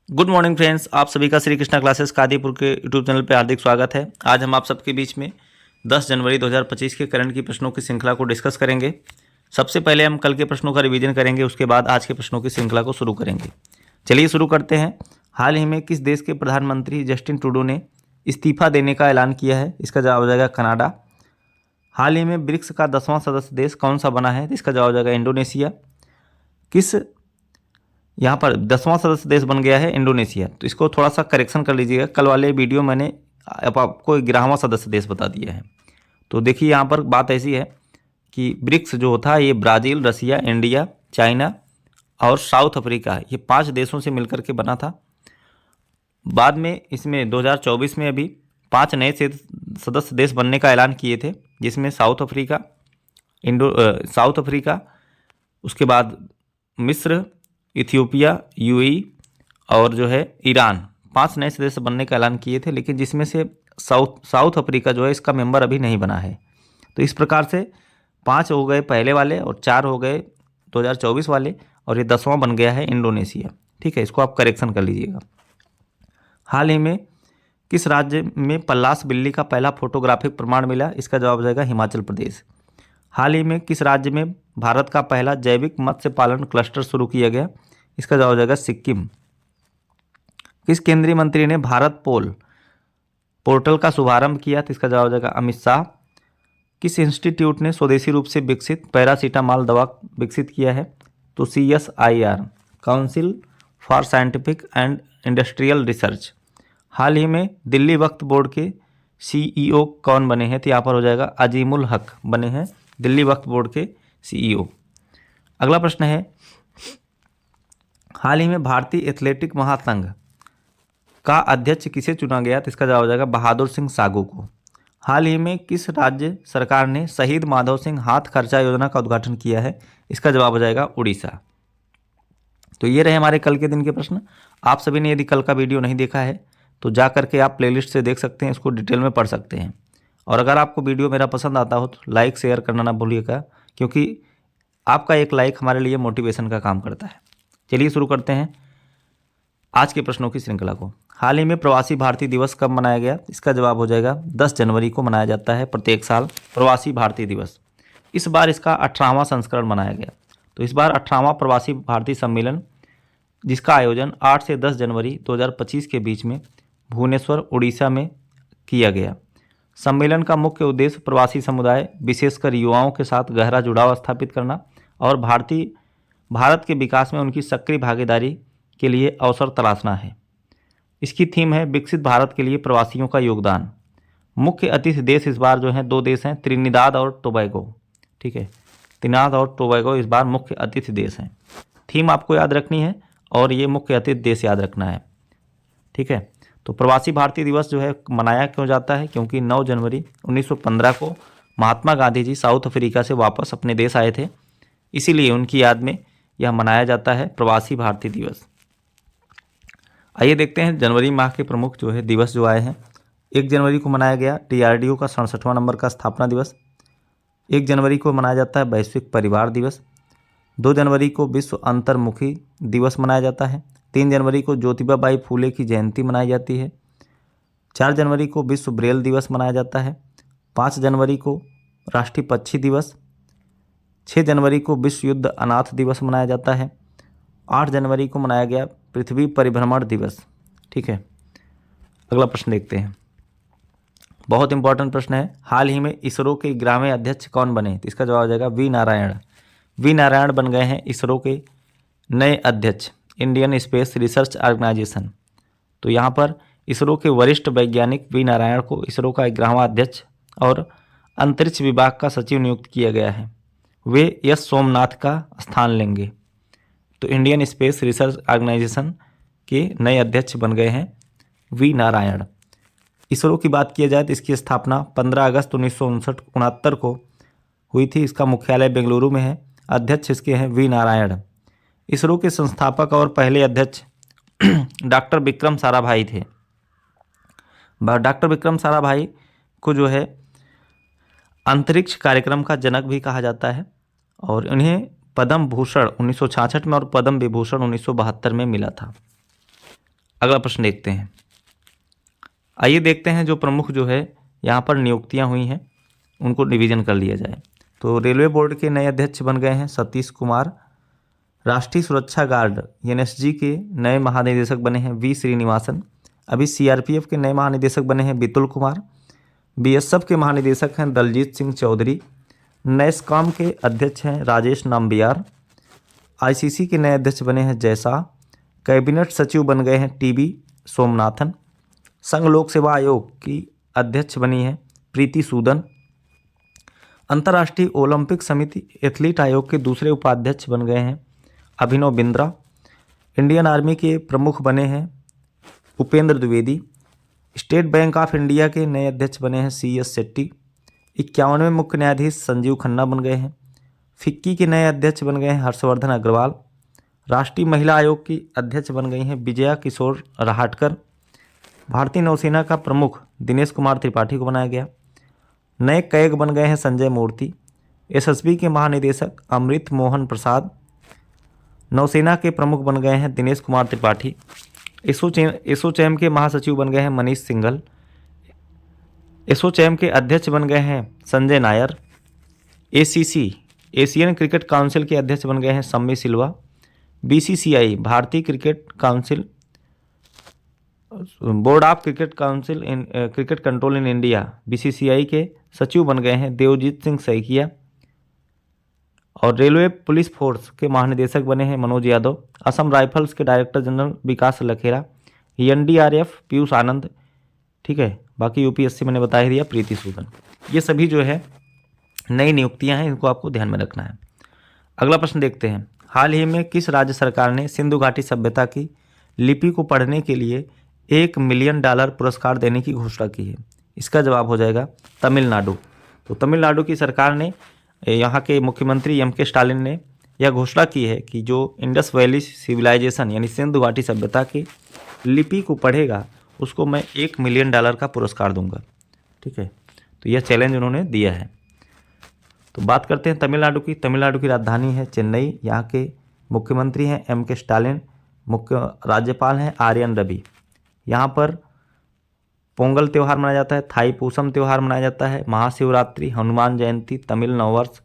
Good morning friends, आप सभी का श्री कृष्णा क्लासेस कादीपुर के यूट्यूब चैनल पर हार्दिक स्वागत है। आज हम आप सबके बीच में 10 जनवरी 2025 के करंट की प्रश्नों की श्रृंखला को डिस्कस करेंगे। सबसे पहले हम कल के प्रश्नों का रिवीजन करेंगे, उसके बाद आज के प्रश्नों की श्रृंखला को शुरू करेंगे। चलिए शुरू करते हैं। हाल ही में किस देश के प्रधानमंत्री जस्टिन ट्रूडो ने इस्तीफा देने का ऐलान किया है? इसका जवाब हो जाएगा कनाडा। हाल ही में ब्रिक्स का 10वां सदस्य देश कौन सा बना है? इसका जवाब हो जाएगा इंडोनेशिया। किस यहाँ पर 10वां सदस्य देश बन गया है इंडोनेशिया। तो इसको थोड़ा सा करेक्शन कर लीजिएगा, कल वाले वीडियो मैंने आपको 11वां सदस्य देश बता दिया है। तो देखिए यहाँ पर बात ऐसी है कि ब्रिक्स जो था ये ब्राज़ील, रसिया, इंडिया, चाइना और साउथ अफ्रीका, ये 5 देशों से मिलकर के बना था। बाद में इसमें 2024 में अभी 5 नए सदस्य देश बनने का ऐलान किए थे, जिसमें साउथ अफ्रीका, उसके बाद मिस्र, इथियोपिया, यूएई और जो है ईरान, 5 नए सदस्य बनने का ऐलान किए थे, लेकिन जिसमें से साउथ अफ्रीका जो है इसका मेंबर अभी नहीं बना है। तो इस प्रकार से 5 हो गए पहले वाले और 4 हो गए 2024 वाले, और ये 10वां बन गया है इंडोनेशिया। ठीक है, इसको आप करेक्शन कर लीजिएगा। हाल ही में किस राज्य में पल्लास बिल्ली का पहला फोटोग्राफिक प्रमाण मिला? इसका जवाब हो जाएगा हिमाचल प्रदेश। हाल ही में किस राज्य में भारत का पहला जैविक मत्स्य पालन क्लस्टर शुरू किया गया? इसका जवाब हो जाएगा सिक्किम। किस केंद्रीय मंत्री ने भारत पोर्टल का शुभारंभ किया? तो इसका जवाब हो जाएगा अमित शाह। किस इंस्टीट्यूट ने स्वदेशी रूप से विकसित पैरासीटामॉल दवा विकसित किया है? तो CSIR, council for scientific and industrial research. हाल ही में दिल्ली वक्फ बोर्ड के CEO कौन बने हैं? तो यहाँ पर हो जाएगा अजीमुल हक बने हैं दिल्ली वक्फ बोर्ड के CEO। अगला प्रश्न है, हाल ही में भारतीय एथलेटिक महासंघ का अध्यक्ष किसे चुना गया? तो इसका जवाब हो जाएगा बहादुर सिंह सागू को। हाल ही में किस राज्य सरकार ने शहीद माधव सिंह हाथ खर्चा योजना का उद्घाटन किया है? इसका जवाब हो जाएगा उड़ीसा। तो ये रहे हमारे कल के दिन के प्रश्न। आप सभी ने यदि कल का वीडियो नहीं देखा है तो जा करके आप प्लेलिस्ट से देख सकते हैं, इसको डिटेल में पढ़ सकते हैं। और अगर आपको वीडियो मेरा पसंद आता हो तो लाइक शेयर करना ना भूलिएगा, क्योंकि आपका एक लाइक हमारे लिए मोटिवेशन का काम करता है। चलिए शुरू करते हैं आज के प्रश्नों की श्रृंखला को। हाल ही में प्रवासी भारतीय दिवस कब मनाया गया? इसका जवाब हो जाएगा 10 जनवरी को मनाया जाता है प्रत्येक साल प्रवासी भारतीय दिवस। इस बार इसका 18वां संस्करण मनाया गया। तो इस बार 18वां प्रवासी भारतीय सम्मेलन, जिसका आयोजन 8 से 10 जनवरी 2025 के बीच में भुवनेश्वर, उड़ीसा में किया गया। सम्मेलन का मुख्य उद्देश्य प्रवासी समुदाय, विशेषकर युवाओं के साथ गहरा जुड़ाव स्थापित करना और भारत के विकास में उनकी सक्रिय भागीदारी के लिए अवसर तलाशना है। इसकी थीम है विकसित भारत के लिए प्रवासियों का योगदान। मुख्य अतिथि देश इस बार जो हैं 2 देश हैं, त्रिनिदाद और टोबैगो। ठीक है, त्रिनिदाद और टोबैगो इस बार मुख्य अतिथि देश हैं। थीम आपको याद रखनी है और ये मुख्य अतिथि देश याद रखना है। ठीक है, तो प्रवासी भारतीय दिवस जो है मनाया क्यों जाता है? क्योंकि 9 जनवरी 1915 को महात्मा गांधी जी साउथ अफ्रीका से वापस अपने देश आए थे, इसीलिए उनकी याद में यह मनाया जाता है प्रवासी भारतीय दिवस। आइए देखते हैं जनवरी माह के प्रमुख जो है दिवस जो आए हैं। 1 जनवरी को मनाया गया DRDO का 67वां नंबर का स्थापना दिवस। 1 जनवरी को मनाया जाता है वैश्विक परिवार दिवस। 2 जनवरी को विश्व अंतर्मुखी दिवस मनाया जाता है। 3 जनवरी को ज्योतिबा बाई फूले की जयंती मनाई जाती है। 4 जनवरी को विश्व ब्रेल दिवस मनाया जाता है। 5 जनवरी को राष्ट्रीय पक्षी दिवस। 6 जनवरी को विश्व युद्ध अनाथ दिवस मनाया जाता है। 8 जनवरी को मनाया गया पृथ्वी परिभ्रमण दिवस। ठीक है, अगला प्रश्न देखते हैं। बहुत इंपॉर्टेंट प्रश्न है, हाल ही में इसरो के 11वें अध्यक्ष कौन बने? तो इसका जवाब हो जाएगा वी नारायण बन गए हैं इसरो के नए अध्यक्ष, इंडियन स्पेस रिसर्च ऑर्गेनाइजेशन। तो यहाँ पर इसरो के वरिष्ठ वैज्ञानिक वी नारायण को इसरो का 11वां अध्यक्ष और अंतरिक्ष विभाग का सचिव नियुक्त किया गया है। वे एस सोमनाथ का स्थान लेंगे। तो इंडियन स्पेस रिसर्च ऑर्गेनाइजेशन के नए अध्यक्ष बन गए हैं वी नारायण। इसरो की बात किया जाए तो इसकी स्थापना 15 अगस्त 1969 को हुई थी। इसका मुख्यालय बेंगलुरु में है। अध्यक्ष इसके हैं वी नारायण। इसरो के संस्थापक और पहले अध्यक्ष डॉक्टर विक्रम साराभाई थे। डॉक्टर विक्रम साराभाई को जो है अंतरिक्ष कार्यक्रम का जनक भी कहा जाता है और उन्हें पद्म भूषण 1966 में और पद्म विभूषण 1972 में मिला था। अगला प्रश्न देखते हैं। आइए देखते हैं जो प्रमुख जो है यहाँ पर नियुक्तियाँ हुई हैं उनको डिवीजन कर लिया जाए। तो रेलवे बोर्ड के नए अध्यक्ष बन गए हैं सतीश कुमार। राष्ट्रीय सुरक्षा गार्ड एनएसजी के नए महानिदेशक बने हैं वी श्रीनिवासन। अभी सीआरपीएफ के नए महानिदेशक बने हैं बितुल कुमार। बीएसएफ के महानिदेशक हैं दलजीत सिंह चौधरी। नैसकॉम के अध्यक्ष हैं राजेश नाम्बियार। आईसीसी के नए अध्यक्ष बने हैं जयशाह। कैबिनेट सचिव बन गए हैं टीबी सोमनाथन। संघ लोक सेवा आयोग की अध्यक्ष बनी है प्रीति सूदन। अंतर्राष्ट्रीय ओलंपिक समिति एथलीट आयोग के दूसरे उपाध्यक्ष बन गए हैं अभिनव बिंद्रा। इंडियन आर्मी के प्रमुख बने हैं Upendra Dwivedi. State bank of India के नए अध्यक्ष बने हैं CS शेट्टी। 51वें मुख्य न्यायाधीश संजीव खन्ना बन गए हैं। फिक्की के नए अध्यक्ष बन गए हैं हर्षवर्धन अग्रवाल। राष्ट्रीय महिला आयोग की अध्यक्ष बन गई हैं विजया किशोर रहाटकर। भारतीय नौसेना का प्रमुख दिनेश कुमार त्रिपाठी को बनाया गया। नए कैग बन गए हैं संजय मूर्ति। एसएसबी के महानिदेशक अमृत मोहन प्रसाद। नौसेना के प्रमुख बन गए हैं दिनेश कुमार त्रिपाठी। एसोचैम के महासचिव बन गए हैं मनीष सिंघल। एसोचैम के अध्यक्ष बन गए हैं Sanjay Nair. ACC Asian cricket council के अध्यक्ष बन गए हैं सम्मी सिल्वा। BCCI भारतीय cricket council board of cricket council in cricket control in India BCCI के सचिव बन गए हैं देवजीत सिंह सैकिया। और रेलवे पुलिस फोर्स के महानिदेशक बने हैं मनोज यादव। असम राइफल्स के डायरेक्टर जनरल विकास लखेरा। NDRF पीयूष आनंद। ठीक है, बाकी UPSC मैंने बता ही दिया प्रीति सूदन। ये सभी जो है नई नियुक्तियां हैं, इनको आपको ध्यान में रखना है। अगला प्रश्न देखते हैं। हाल ही में किस राज्य सरकार ने सिंधु घाटी सभ्यता की लिपि को पढ़ने के लिए $1 मिलियन पुरस्कार देने की घोषणा की है? इसका जवाब हो जाएगा तमिलनाडु। तो तमिलनाडु की सरकार ने, यहाँ के मुख्यमंत्री MK स्टालिन ने यह घोषणा की है कि जो इंडस वैली सिविलाइजेशन यानी सिंधु घाटी सभ्यता की लिपि को पढ़ेगा उसको मैं $1 मिलियन का पुरस्कार दूंगा। ठीक है, तो यह चैलेंज उन्होंने दिया है। तो बात करते हैं तमिलनाडु की। तमिलनाडु की राजधानी है चेन्नई। यहाँ के मुख्यमंत्री हैं MK स्टालिन। मुख्य राज्यपाल हैं RN रवि। यहाँ पर पोंगल त्यौहार मनाया जाता है, थाईपूसम त्यौहार मनाया जाता है, महाशिवरात्रि, हनुमान जयंती, तमिल नववर्ष,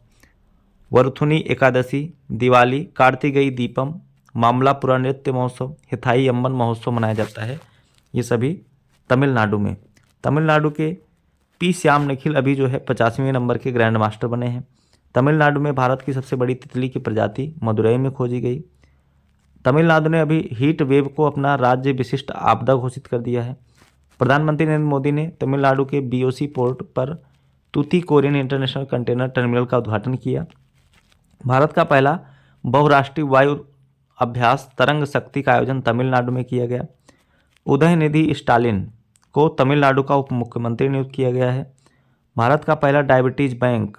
वरुथुनी एकादशी, दिवाली, कार्तिकेय दीपम, मामलापुरा नृत्य महोत्सव, हिथाई अम्बन महोत्सव मनाया जाता है। ये सभी तमिलनाडु में। तमिलनाडु के P श्याम निखिल अभी जो है 85वें नंबर के ग्रैंड मास्टर बने हैं। तमिलनाडु में भारत की सबसे बड़ी तितली की प्रजाति मदुरई में खोजी गई। तमिलनाडु ने अभी हीट वेव को अपना राज्य विशिष्ट आपदा घोषित कर दिया है। प्रधानमंत्री नरेंद्र मोदी ने तमिलनाडु के BOC पोर्ट पर तूतीकोरिन इंटरनेशनल कंटेनर टर्मिनल का उद्घाटन किया। भारत का पहला बहुराष्ट्रीय वायु अभ्यास तरंग शक्ति का आयोजन तमिलनाडु में किया गया। उदयनिधि स्टालिन को तमिलनाडु का उप मुख्यमंत्री नियुक्त किया गया है। भारत का पहला डायबिटीज बैंक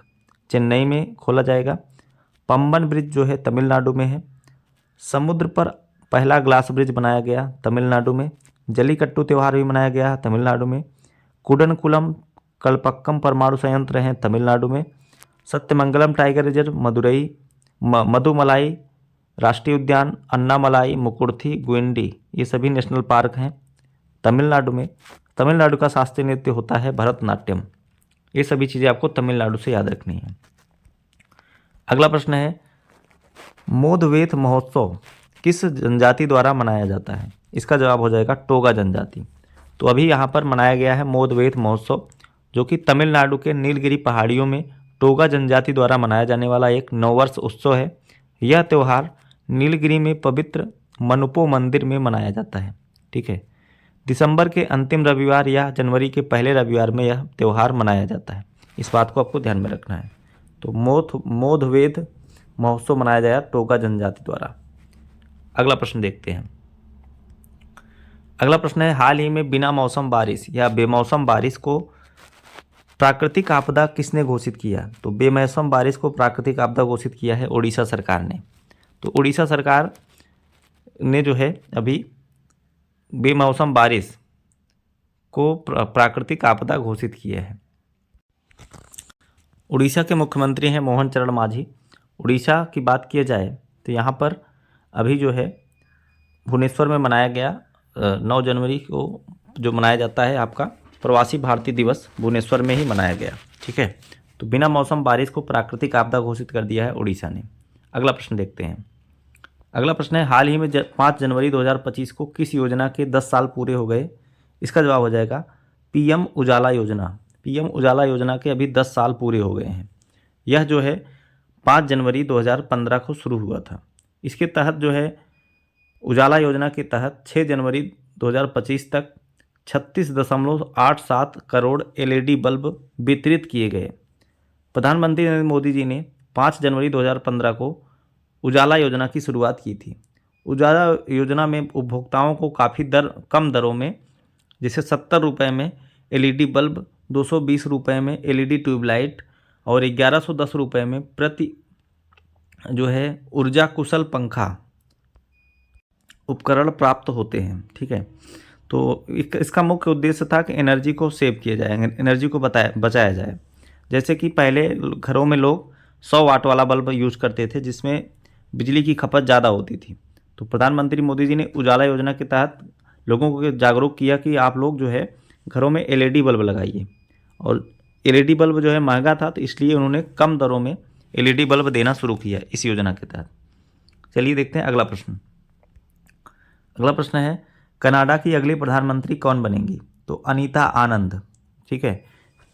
चेन्नई में खोला जाएगा। पंबन ब्रिज जो है तमिलनाडु में है। समुद्र पर पहला ग्लास ब्रिज बनाया गया तमिलनाडु में। जलीकट्टू त्यौहार भी मनाया गया तमिलनाडु में। कुडनकुलम कलपक्कम परमाणु संयंत्र हैं तमिलनाडु में। सत्यमंगलम टाइगर रिजर्व, मदुरई मधुमलाई राष्ट्रीय उद्यान, अन्नामलाई, मुकुर्थी, गुइंडी, ये सभी नेशनल पार्क हैं तमिलनाडु में। तमिलनाडु का शास्त्रीय नृत्य होता है भरतनाट्यम। ये सभी चीज़ें आपको तमिलनाडु से याद रखनी है। अगला प्रश्न है, मोदवेथ महोत्सव किस जनजाति द्वारा मनाया जाता है? इसका जवाब हो जाएगा टोगा जनजाति। तो अभी यहाँ पर मनाया गया है मोदवेथ महोत्सव, जो कि तमिलनाडु के नीलगिरी पहाड़ियों में टोगा जनजाति द्वारा मनाया जाने वाला एक नववर्ष उत्सव है। यह त्यौहार नीलगिरी में पवित्र मनुपो मंदिर में मनाया जाता है। ठीक है, दिसंबर के अंतिम रविवार या जनवरी के पहले रविवार में यह त्यौहार मनाया जाता है। इस बात को आपको ध्यान में रखना है। तो मोदवेथ महोत्सव मनाया जाएगा टोगा जनजाति द्वारा। अगला प्रश्न देखते हैं। अगला प्रश्न है, हाल ही में बिना मौसम बारिश या बेमौसम बारिश को प्राकृतिक आपदा किसने घोषित किया? तो बेमौसम बारिश को प्राकृतिक आपदा घोषित किया है उड़ीसा सरकार ने। तो उड़ीसा सरकार ने जो है अभी बेमौसम बारिश को प्राकृतिक आपदा घोषित किया है। उड़ीसा के मुख्यमंत्री हैं मोहन चरण मांझी। उड़ीसा की बात किया जाए तो यहाँ पर अभी जो है भुवनेश्वर में मनाया गया 9 जनवरी को जो मनाया जाता है आपका प्रवासी भारतीय दिवस भुवनेश्वर में ही मनाया गया। ठीक है, तो बिना मौसम बारिश को प्राकृतिक आपदा घोषित कर दिया है उड़ीसा ने। अगला प्रश्न देखते हैं। अगला प्रश्न है, हाल ही में 5 जनवरी 2025 को किस योजना के 10 साल पूरे हो गए? इसका जवाब हो जाएगा पीएम उजाला योजना। पीएम उजाला योजना के अभी 10 साल पूरे हो गए हैं। यह जो है 5 जनवरी 2015 को शुरू हुआ था। इसके तहत जो है उजाला योजना के तहत 6 जनवरी 2025 तक 36.87 करोड़ एलईडी बल्ब वितरित किए गए। प्रधानमंत्री नरेंद्र मोदी जी ने 5 जनवरी 2015 को उजाला योजना की शुरुआत की थी। उजाला योजना में उपभोक्ताओं को काफ़ी कम दरों में, जैसे 70 रुपये में एलईडी बल्ब, 220 रुपये में एलईडी ट्यूबलाइट और 1110 रुपये में प्रति जो है ऊर्जा कुशल पंखा उपकरण प्राप्त होते हैं। ठीक है, तो इसका मुख्य उद्देश्य था कि एनर्जी को सेव किया जाए, एनर्जी को बचाया जाए। जैसे कि पहले घरों में लोग 100 वाट वाला बल्ब यूज करते थे जिसमें बिजली की खपत ज़्यादा होती थी। तो प्रधानमंत्री मोदी जी ने उजाला योजना के तहत लोगों को जागरूक किया कि आप लोग जो है घरों में एलईडी बल्ब लगाइए। और एलईडी बल्ब जो है महंगा था, तो इसलिए उन्होंने कम दरों में एलईडी बल्ब देना शुरू किया इस योजना के तहत। चलिए देखते हैं अगला प्रश्न। अगला प्रश्न है, कनाडा की अगली प्रधानमंत्री कौन बनेंगी? तो अनीता आनंद। ठीक है,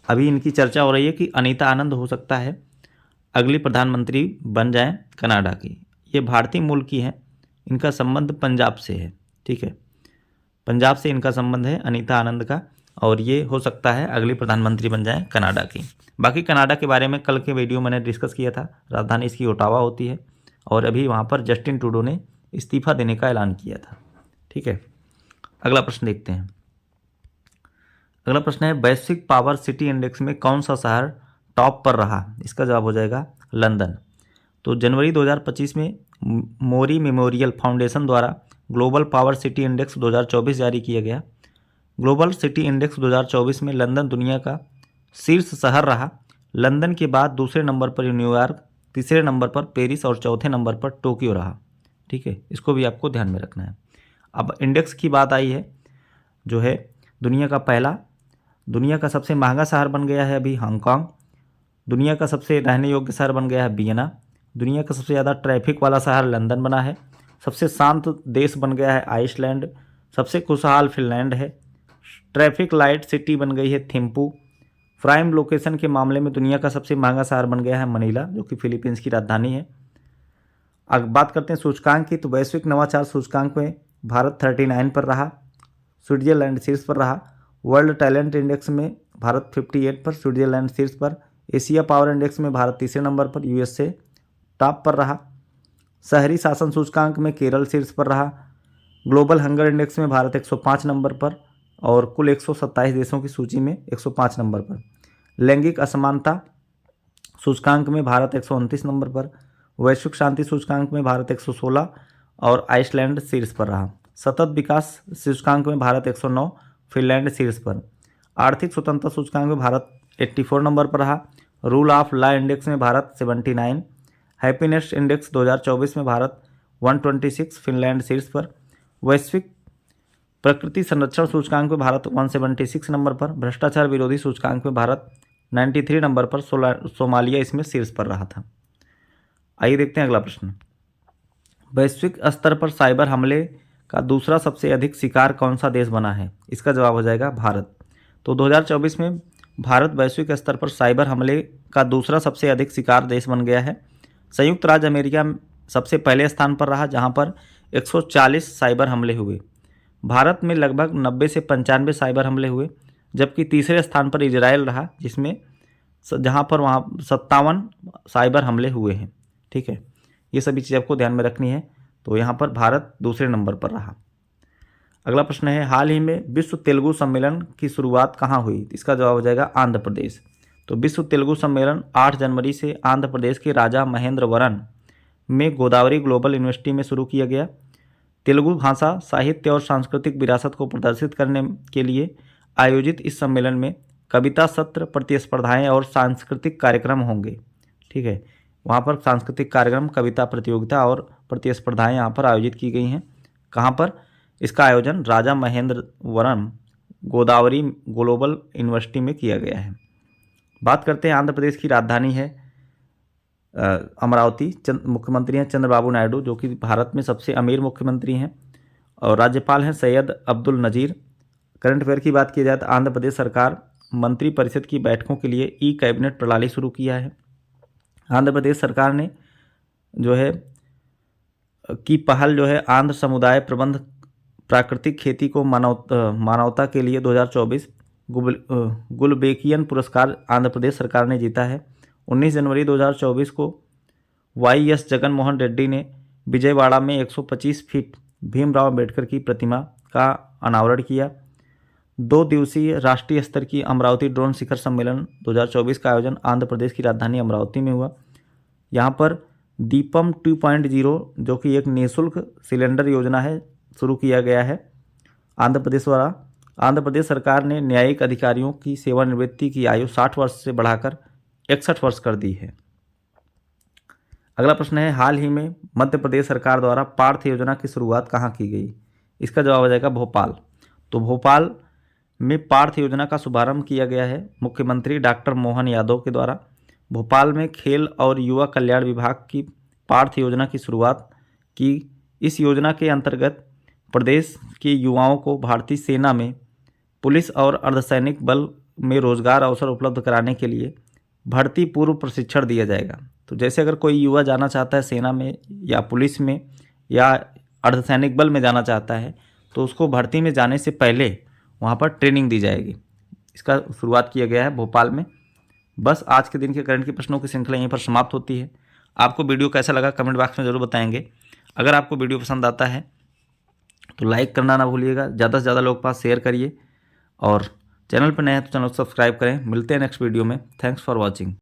अभी इनकी चर्चा हो रही है कि अनीता आनंद हो सकता है अगली प्रधानमंत्री बन जाएं कनाडा की। ये भारतीय मूल की हैं, इनका संबंध पंजाब से है। ठीक है, पंजाब से इनका संबंध है अनीता आनंद का, और ये हो सकता है अगली प्रधानमंत्री बन जाएं कनाडा की। बाकी कनाडा के बारे में कल के वीडियो मैंने डिस्कस किया था। राजधानी इसकी ओटावा होती है और अभी वहाँ पर जस्टिन ट्रूडो ने इस्तीफा देने का ऐलान किया था। ठीक है, अगला प्रश्न देखते हैं। अगला प्रश्न है, वैश्विक पावर सिटी इंडेक्स में कौन सा शहर टॉप पर रहा? इसका जवाब हो जाएगा लंदन। तो जनवरी 2025 में मोरी मेमोरियल फाउंडेशन द्वारा ग्लोबल पावर सिटी इंडेक्स 2024 जारी किया गया। ग्लोबल सिटी इंडेक्स 2024 में लंदन दुनिया का शीर्ष शहर रहा। लंदन के बाद दूसरे नंबर पर न्यूयॉर्क, तीसरे नंबर पर पेरिस और चौथे नंबर पर टोक्यो रहा। ठीक है, इसको भी आपको ध्यान में रखना है। अब इंडेक्स की बात आई है, जो है दुनिया का सबसे महंगा शहर बन गया है अभी हांगकांग। दुनिया का सबसे रहने योग्य शहर बन गया है वियना। दुनिया का सबसे ज़्यादा ट्रैफिक वाला शहर लंदन बना है। सबसे शांत देश बन गया है आइसलैंड। सबसे खुशहाल फिनलैंड है। ट्रैफिक लाइट सिटी बन गई है थिम्पू। प्राइम लोकेशन के मामले में दुनिया का सबसे महंगा शहर बन गया है मनीला, जो कि फिलीपींस की राजधानी है। अब बात करते हैं सूचकांक की, तो वैश्विक नवाचार सूचकांक में भारत 39 पर रहा। स्विट्जरलैंड शीर्ष पर रहा। वर्ल्ड टैलेंट इंडेक्स में भारत 58 पर, स्विट्जरलैंड शीर्ष पर। एशिया पावर इंडेक्स में भारत तीसरे नंबर पर, यूएसए टॉप पर रहा। शहरी शासन सूचकांक में केरल शीर्ष पर रहा। ग्लोबल हंगर इंडेक्स में भारत 105 नंबर पर और कुल 127 देशों की सूची में 105 नंबर पर। लैंगिक असमानता सूचकांक में भारत 129 नंबर पर। वैश्विक शांति सूचकांक में भारत 116 और आइसलैंड शीर्ष पर रहा। सतत विकास सूचकांक में भारत 109, फिनलैंड शीर्ष पर। आर्थिक स्वतंत्रता सूचकांक में भारत 84 नंबर पर रहा। रूल ऑफ लॉ इंडेक्स में भारत 79। हैप्पीनेस इंडेक्स 2024 में भारत 126, फिनलैंड शीर्ष पर। वैश्विक प्रकृति संरक्षण सूचकांक में भारत 176 नंबर पर। भ्रष्टाचार विरोधी सूचकांक में भारत 93 नंबर पर। सोमालिया इसमें शीर्ष पर रहा था। आइए देखते हैं अगला प्रश्न। वैश्विक स्तर पर साइबर हमले का दूसरा सबसे अधिक शिकार कौन सा देश बना है? इसका जवाब हो जाएगा भारत। तो 2024 में भारत वैश्विक स्तर पर साइबर हमले का दूसरा सबसे अधिक शिकार देश बन गया है। संयुक्त राज्य अमेरिका सबसे पहले स्थान पर रहा, जहां पर 140 साइबर हमले हुए। भारत में लगभग 90 से 95 साइबर हमले हुए, जबकि तीसरे स्थान पर इजराइल रहा, जहां पर वहाँ 57 साइबर हमले हुए हैं। ठीक है, ये सभी चीज़ आपको ध्यान में रखनी है। तो यहाँ पर भारत दूसरे नंबर पर रहा। अगला प्रश्न है, हाल ही में विश्व तेलुगु सम्मेलन की शुरुआत कहाँ हुई? इसका जवाब हो जाएगा आंध्र प्रदेश। तो विश्व तेलुगु सम्मेलन 8 जनवरी से आंध्र प्रदेश के राजा महेंद्रवरम में गोदावरी ग्लोबल यूनिवर्सिटी में शुरू किया गया। तेलुगु भाषा, साहित्य और सांस्कृतिक विरासत को प्रदर्शित करने के लिए आयोजित इस सम्मेलन में कविता सत्र, प्रतिस्पर्धाएं और सांस्कृतिक कार्यक्रम होंगे। ठीक है, वहाँ पर सांस्कृतिक कार्यक्रम, कविता प्रतियोगिता और प्रतिस्पर्धाएं यहाँ पर आयोजित की गई हैं। कहाँ पर? इसका आयोजन राजा महेंद्रवरम गोदावरी ग्लोबल यूनिवर्सिटी में किया गया है। बात करते हैं आंध्र प्रदेश की राजधानी है अमरावती। मुख्यमंत्री हैं चंद्रबाबू नायडू, जो कि भारत में सबसे अमीर मुख्यमंत्री हैं, और राज्यपाल हैं सैयद अब्दुल नज़ीर। करंट अफेयर की बात की जाए तो आंध्र प्रदेश सरकार मंत्रिपरिषद की बैठकों के लिए ई कैबिनेट प्रणाली शुरू किया है। आंध्र प्रदेश सरकार ने जो है की पहल जो है आंध्र समुदाय प्रबंध प्राकृतिक खेती को मानवता के लिए 2024 गुलबेकियन पुरस्कार आंध्र प्रदेश सरकार ने जीता है। 19 जनवरी 2024 को YS जगन मोहन रेड्डी ने विजयवाड़ा में 125 फीट भीमराव अंबेडकर की प्रतिमा का अनावरण किया। 2 दिवसीय राष्ट्रीय स्तर की अमरावती ड्रोन शिखर सम्मेलन 2024 का आयोजन आंध्र प्रदेश की राजधानी अमरावती में हुआ। यहाँ पर दीपम 2.0 जो कि एक निःशुल्क सिलेंडर योजना है, शुरू किया गया है आंध्र प्रदेश द्वारा। आंध्र प्रदेश सरकार ने न्यायिक अधिकारियों की सेवानिवृत्ति की आयु 60 वर्ष से बढ़ाकर 61 वर्ष कर दी है। अगला प्रश्न है, हाल ही में मध्य प्रदेश सरकार द्वारा पार्थ योजना की शुरुआत कहाँ की गई? इसका जवाब आ जाएगा भोपाल। तो भोपाल में पार्थ योजना का शुभारंभ किया गया है मुख्यमंत्री डॉक्टर मोहन यादव के द्वारा। भोपाल में खेल और युवा कल्याण विभाग की पार्थ योजना की शुरुआत की। इस योजना के अंतर्गत प्रदेश के युवाओं को भारतीय सेना में पुलिस और अर्धसैनिक बल में रोजगार अवसर उपलब्ध कराने के लिए भर्ती पूर्व प्रशिक्षण दिया जाएगा। तो जैसे अगर कोई युवा जाना चाहता है सेना में या पुलिस में या अर्धसैनिक बल में जाना चाहता है, तो उसको भर्ती में जाने से पहले वहाँ पर ट्रेनिंग दी जाएगी। इसका शुरुआत किया गया है भोपाल में। बस आज के दिन के करंट के प्रश्नों की श्रृंखला यहीं पर समाप्त होती है। आपको वीडियो कैसा लगा कमेंट बॉक्स में ज़रूर बताएंगे। अगर आपको वीडियो पसंद आता है तो लाइक करना ना भूलिएगा, ज़्यादा से ज़्यादा लोग पास शेयर करिए, और चैनल पर नए हैं तो चैनल को सब्सक्राइब करें। मिलते हैं नेक्स्ट वीडियो में। Thanks for watching.